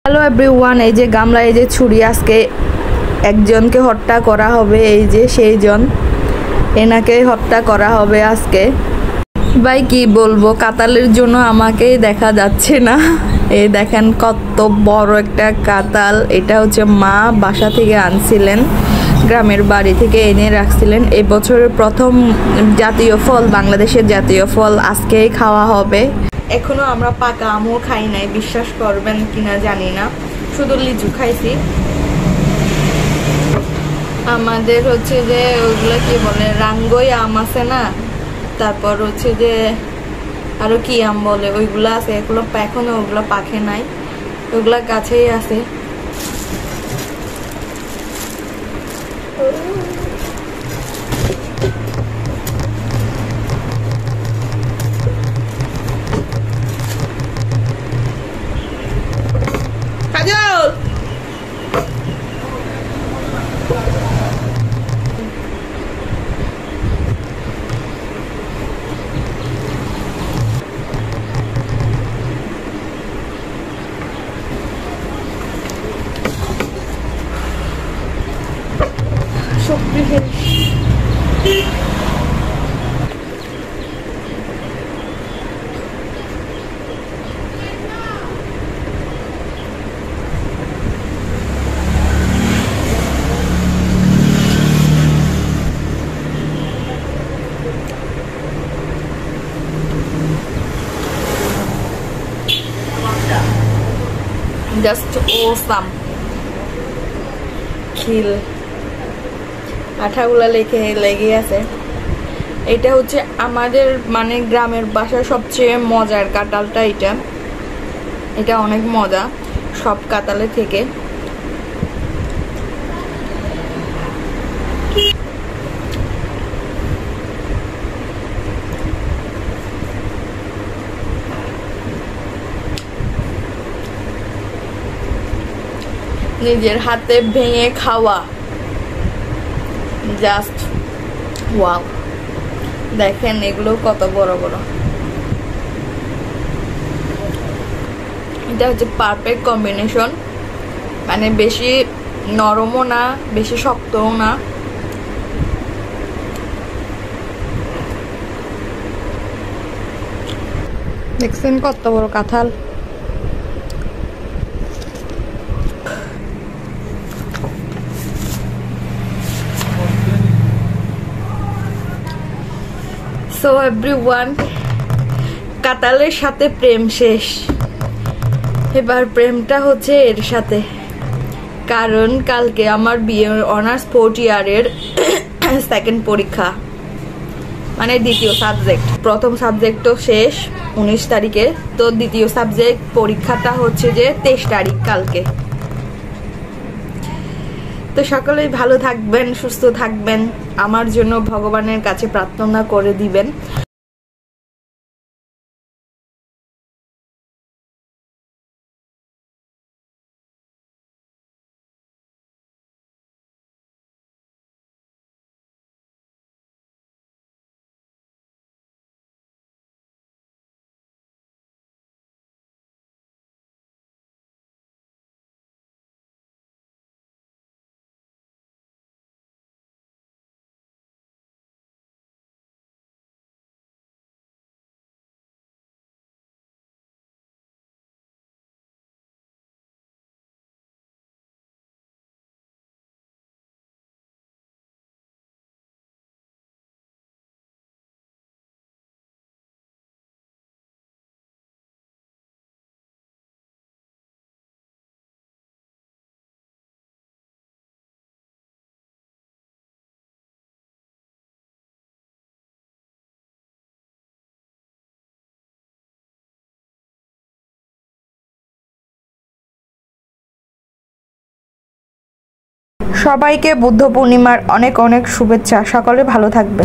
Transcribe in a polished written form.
Hello everyone, এই যে গামলা, এই যে ছুরি, আজকে একজনকে হত্যা করা হবে। এই যে সেইজন, এনাকে হত্যা করা হবে আজকে। ভাই কি বলবো, কাতালের জন্য আমাকেই দেখা যাচ্ছে না। এই দেখেন কত বড় একটা কাতাল। এটা হচ্ছে মা বাসা থেকে আনছিলেন, গ্রামের বাড়ি থেকে এনে রাখছিলেন। এই বছরের প্রথম জাতীয় ফল, বাংলাদেশের জাতীয় ফল আজকেই খাওয়া হবে। এখনো আমরা পাকা আমও খাই নাই, বিশ্বাস করবেন কিনা জানি না, শুধু লিচু খাইছি। আমাদের হচ্ছে যে ওইগুলো কি বলে, রাঙ্গই আম আছে না, তারপর হচ্ছে যে আরো কি আম বলে, ওইগুলো আছে। এগুলো এখনো ওগুলো পাকে নাই, ওইগুলা গাছেই আছে। জাস্ট ওসাম খিল, আঠাগুলা লেগে আছে। এটা হচ্ছে আমাদের মানে গ্রামের বাসার সবচেয়ে মজার কাঁঠালটা। এটা অনেক মজা সব কাঁঠালের থেকে। নিজের হাতে ভেঙে খাওয়া, জাস্ট ওয়াও। দেখেন এগুলো কত বড় বড়। এটা হচ্ছে পারফেক্ট কম্বিনেশন, মানে বেশি নরমও না, বেশি শক্তও না। দেখছেন কত বড় কাঁঠাল। সো এভরিওয়ান, কাঁঠালের সাথে প্রেম শেষ, এবার প্রেমটা হচ্ছে এর সাথে। কারণ কালকে আমার বিএ অনার্স 4th ইয়ারের সেকেন্ড পরীক্ষা, মানে দ্বিতীয় সাবজেক্ট। প্রথম সাবজেক্ট তো শেষ 19 তারিখে, তো দ্বিতীয় সাবজেক্ট পরীক্ষাটা হচ্ছে যে 23 তারিখ কালকে। তো সকলেই ভালো থাকবেন, সুস্থ থাকবেন, আমার জন্য ভগবানের কাছে প্রার্থনা করে দিবেন। সবাইকে বুদ্ধ পূর্ণিমার অনেক অনেক শুভেচ্ছা। সকলে ভালো থাকবে।